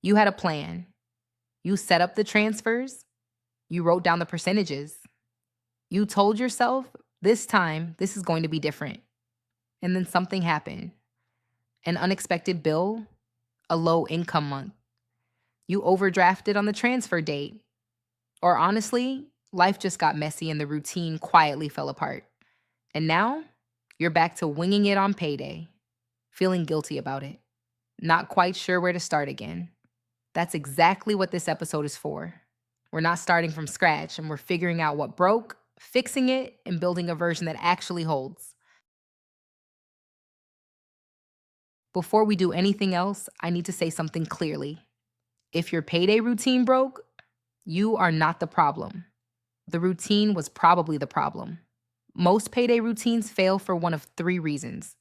You had a plan. You set up the transfers. You wrote down the percentages. You told yourself, this time, this is going to be different. And then something happened. An unexpected bill, a low income month. You overdrafted on the transfer date. Or honestly, life just got messy and the routine quietly fell apart. And now, you're back to winging it on payday, feeling guilty about it, not quite sure where to start again. That's exactly what this episode is for. We're not starting from scratch, and we're figuring out what broke, fixing it, and building a version that actually holds. Before we do anything else, I need to say something clearly. If your payday routine broke, you are not the problem. The routine was probably the problem. Most payday routines fail for one of three reasons.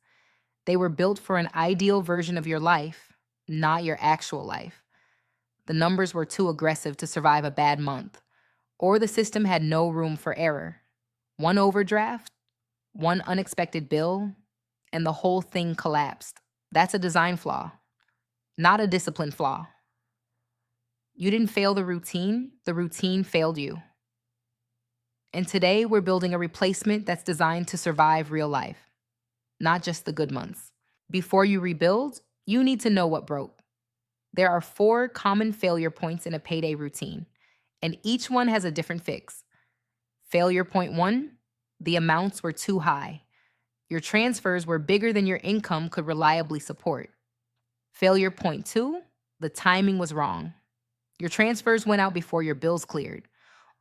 They were built for an ideal version of your life, not your actual life. The numbers were too aggressive to survive a bad month, or the system had no room for error. One overdraft, one unexpected bill, and the whole thing collapsed. That's a design flaw, not a discipline flaw. You didn't fail the routine failed you. And today we're building a replacement that's designed to survive real life, not just the good months. Before you rebuild, you need to know what broke. There are 4 common failure points in a payday routine, and each one has a different fix. Failure point 1, the amounts were too high. Your transfers were bigger than your income could reliably support. Failure point 2, the timing was wrong. Your transfers went out before your bills cleared,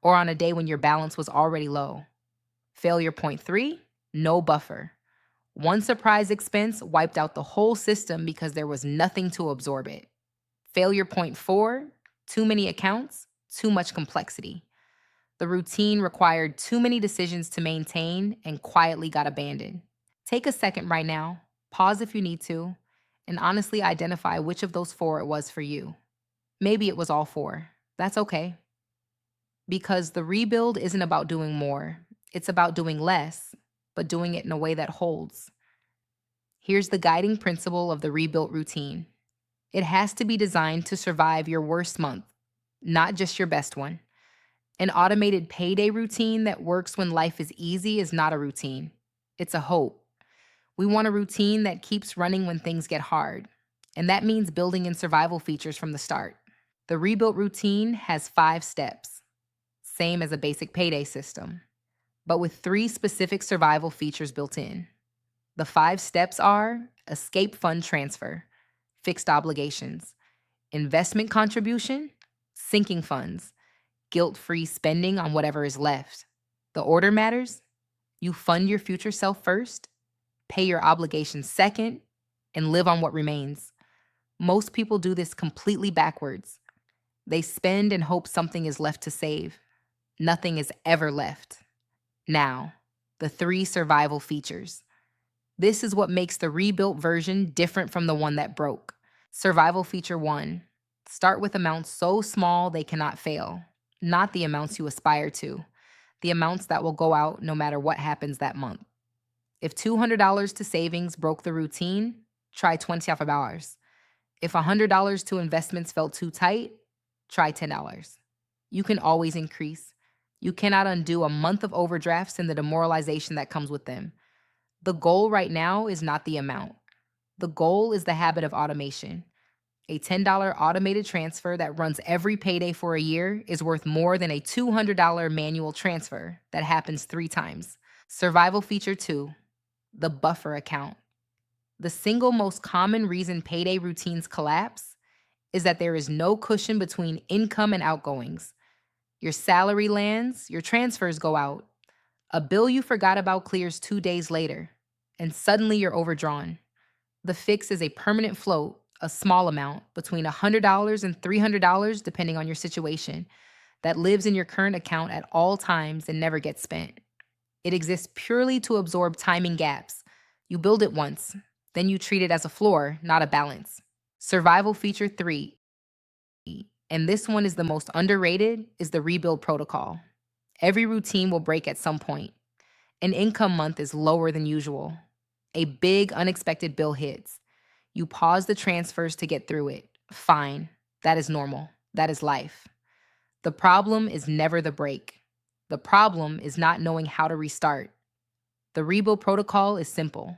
or on a day when your balance was already low. Failure point 3, no buffer. One surprise expense wiped out the whole system because there was nothing to absorb it. Failure point 4, too many accounts, too much complexity. The routine required too many decisions to maintain and quietly got abandoned. Take a second right now, pause if you need to, and honestly identify which of those 4 it was for you. Maybe it was all 4. That's okay. Because the rebuild isn't about doing more, it's about doing less, but doing it in a way that holds. Here's the guiding principle of the rebuilt routine. It has to be designed to survive your worst month, not just your best one. An automated payday routine that works when life is easy is not a routine. It's a hope. We want a routine that keeps running when things get hard. And that means building in survival features from the start. The rebuilt routine has 5 steps, same as a basic payday system, but with 3 specific survival features built in. The 5 steps are escape fund transfer, fixed obligations, investment contribution, sinking funds, guilt-free spending on whatever is left. The order matters. You fund your future self first, pay your obligations second, and live on what remains. Most people do this completely backwards. They spend and hope something is left to save. Nothing is ever left. Now, the 3 survival features. This is what makes the rebuilt version different from the one that broke. Survival feature 1. Start with amounts so small they cannot fail. Not the amounts you aspire to. The amounts that will go out no matter what happens that month. If $200 to savings broke the routine, try $20. If $100 to investments felt too tight, try $10. You can always increase. You cannot undo a month of overdrafts and the demoralization that comes with them. The goal right now is not the amount. The goal is the habit of automation. A $10 automated transfer that runs every payday for a year is worth more than a $200 manual transfer that happens 3 times. Survival feature 2, the buffer account. The single most common reason payday routines collapse is that there is no cushion between income and outgoings. Your salary lands, your transfers go out. A bill you forgot about clears 2 days later, and suddenly you're overdrawn. The fix is a permanent float, a small amount, between $100 and $300 depending on your situation, that lives in your current account at all times and never gets spent. It exists purely to absorb timing gaps. You build it once, then you treat it as a floor, not a balance. Survival feature 3, and this one is the most underrated, is the rebuild protocol. Every routine will break at some point. An income month is lower than usual. A big unexpected bill hits. You pause the transfers to get through it. Fine. That is normal. That is life. The problem is never the break. The problem is not knowing how to restart. The rebuild protocol is simple.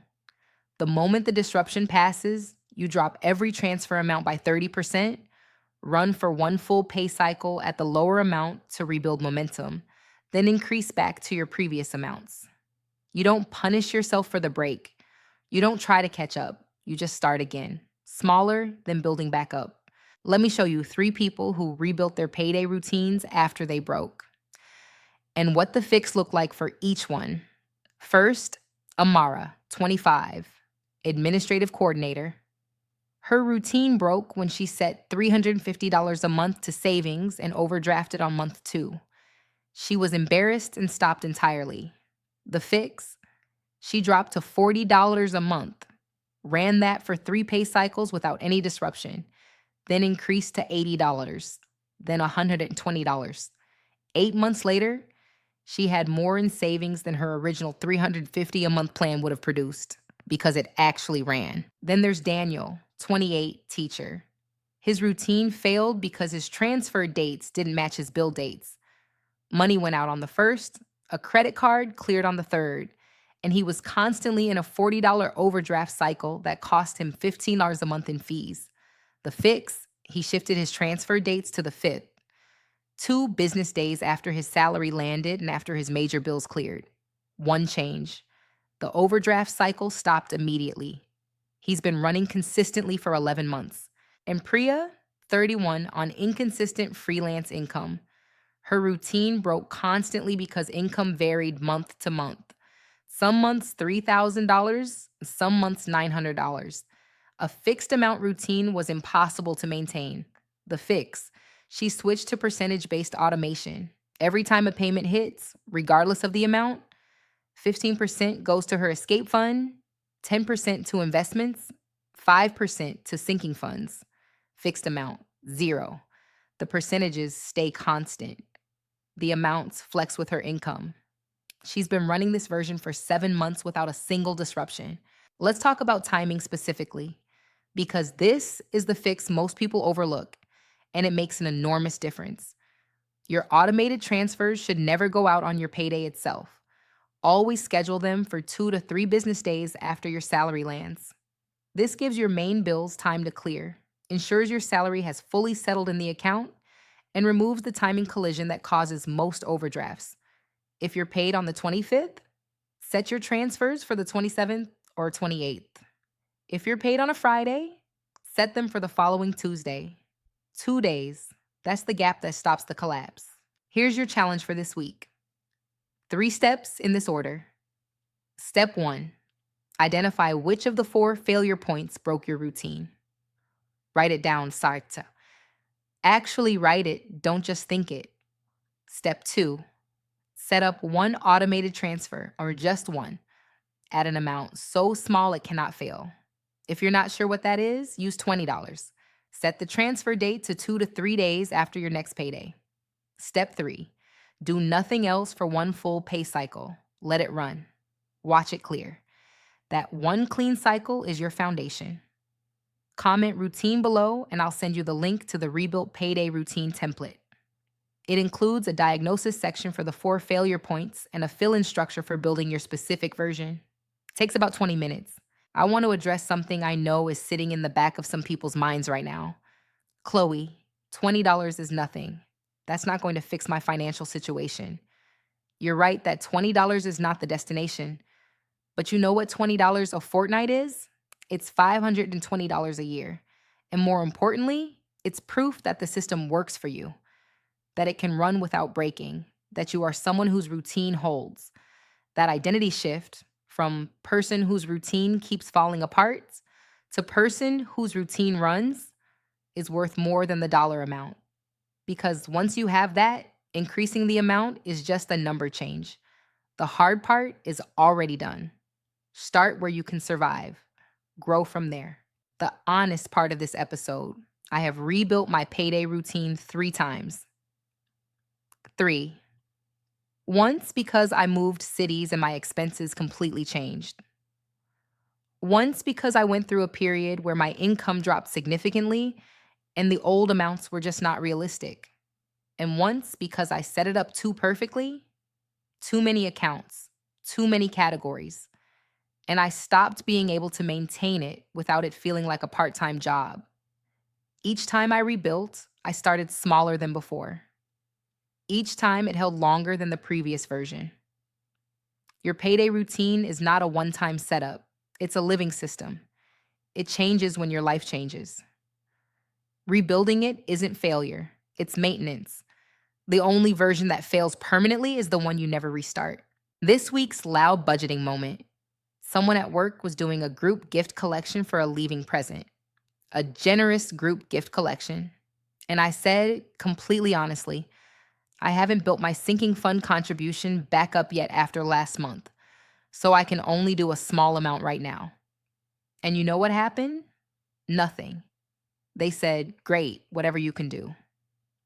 The moment the disruption passes, you drop every transfer amount by 30%, run for one full pay cycle at the lower amount to rebuild momentum, then increase back to your previous amounts. You don't punish yourself for the break. You don't try to catch up. You just start again, smaller, then building back up. Let me show you 3 people who rebuilt their payday routines after they broke and what the fix looked like for each one. First, Amara, 25, administrative coordinator. Her routine broke when she set $350 a month to savings and overdrafted on month 2. She was embarrassed and stopped entirely. The fix? She dropped to $40 a month, ran that for 3 pay cycles without any disruption, then increased to $80, then $120. 8 months later, she had more in savings than her original $350 a month plan would have produced because it actually ran. Then there's Daniel, 28, teacher. His routine failed because his transfer dates didn't match his bill dates. Money went out on the 1st, a credit card cleared on the 3rd, and he was constantly in a $40 overdraft cycle that cost him $15 a month in fees. The fix? He shifted his transfer dates to the 5th, 2 business days after his salary landed and after his major bills cleared. One change. The overdraft cycle stopped immediately. He's been running consistently for 11 months. And Priya, 31, on inconsistent freelance income. Her routine broke constantly because income varied month to month. Some months $3,000, some months $900. A fixed amount routine was impossible to maintain. The fix? She switched to percentage-based automation. Every time a payment hits, regardless of the amount, 15% goes to her escape fund, 10% to investments, 5% to sinking funds. Fixed amount, 0. The percentages stay constant. The amounts flex with her income. She's been running this version for 7 months without a single disruption. Let's talk about timing specifically, because this is the fix most people overlook, and it makes an enormous difference. Your automated transfers should never go out on your payday itself. Always schedule them for 2 to 3 business days after your salary lands. This gives your main bills time to clear, ensures your salary has fully settled in the account, and removes the timing collision that causes most overdrafts. If you're paid on the 25th, set your transfers for the 27th or 28th. If you're paid on a Friday, set them for the following Tuesday. 2 days. That's the gap that stops the collapse. Here's your challenge for this week. 3 steps in this order. Step 1, identify which of the 4 failure points broke your routine. Write it down, Sarta. Actually write it, don't just think it. Step 2, set up one automated transfer, or just one, at an amount so small it cannot fail. If you're not sure what that is, use $20. Set the transfer date to 2 to 3 days after your next payday. Step 3, do nothing else for one full pay cycle. Let it run. Watch it clear. That one clean cycle is your foundation. Comment routine below, and I'll send you the link to the rebuilt payday routine template. It includes a diagnosis section for the 4 failure points and a fill-in structure for building your specific version. It takes about 20 minutes. I want to address something I know is sitting in the back of some people's minds right now. Chloe, $20 is nothing. That's not going to fix my financial situation. You're right that $20 is not the destination. But you know what $20 a fortnight is? It's $520 a year. And more importantly, it's proof that the system works for you, that it can run without breaking, that you are someone whose routine holds. That identity shift from person whose routine keeps falling apart to person whose routine runs is worth more than the dollar amount. Because once you have that, increasing the amount is just a number change. The hard part is already done. Start where you can survive. Grow from there. The honest part of this episode, I have rebuilt my payday routine 3 times. 3. Once because I moved cities and my expenses completely changed. Once because I went through a period where my income dropped significantly And the old amounts were just not realistic. And once, because I set it up too perfectly, too many accounts, too many categories, and I stopped being able to maintain it without it feeling like a part time job. Each time I rebuilt, I started smaller than before. Each time it held longer than the previous version. Your payday routine is not a one time setup, it's a living system. It changes when your life changes. Rebuilding it isn't failure, it's maintenance. The only version that fails permanently is the one you never restart. This week's loud budgeting moment. Someone at work was doing a group gift collection for a leaving present, a generous group gift collection. And I said, completely honestly, I haven't built my sinking fund contribution back up yet after last month, so I can only do a small amount right now. And you know what happened? Nothing. They said, great, whatever you can do.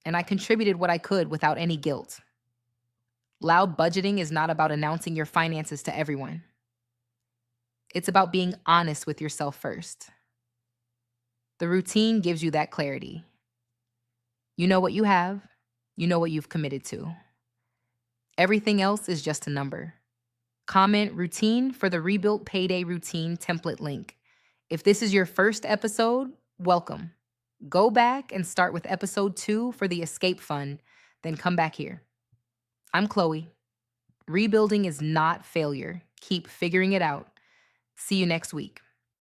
And I contributed what I could without any guilt. Loud budgeting is not about announcing your finances to everyone. It's about being honest with yourself first. The routine gives you that clarity. You know what you have, you know what you've committed to. Everything else is just a number. Comment routine for the rebuilt payday routine template link. If this is your first episode, welcome. Go back and start with episode 2 for the escape fund, then come back here. I'm Chloe. Rebuilding is not failure. Keep figuring it out. See you next week.